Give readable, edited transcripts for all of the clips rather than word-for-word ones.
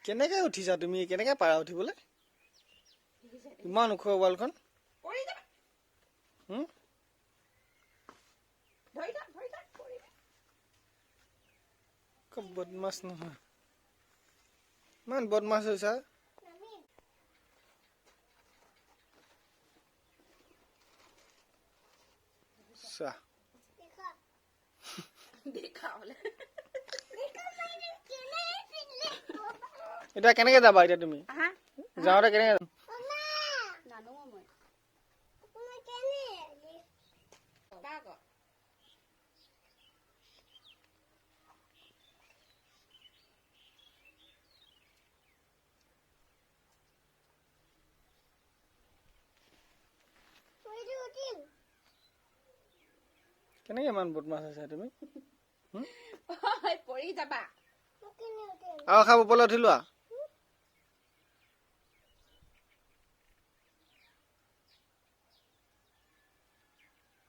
কেনেকে উঠিছা তুমি? কেনেকে পাৰা উঠিবলৈ? ইমান ওখ ৱালখন। খুব বদমাছ নহয়, ইমান বদমাছ হৈছা। চোৱা এতিয়া কেনেকে যাবা? এতিয়া তুমি যাওঁতে কেনেকে যাবা? কেনেকে ইমান বদমাছ হৈছা তুমি? পৰি যাবা। আৰু খাব ওপৰলৈ উঠি লোৱা।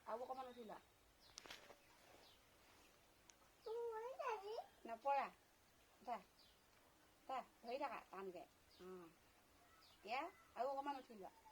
আৰু অকমান উঠি লোৱা। নপৰা। ধৰি থাকা টানকে। এতিয়া আৰু অকমান উঠি লোৱা।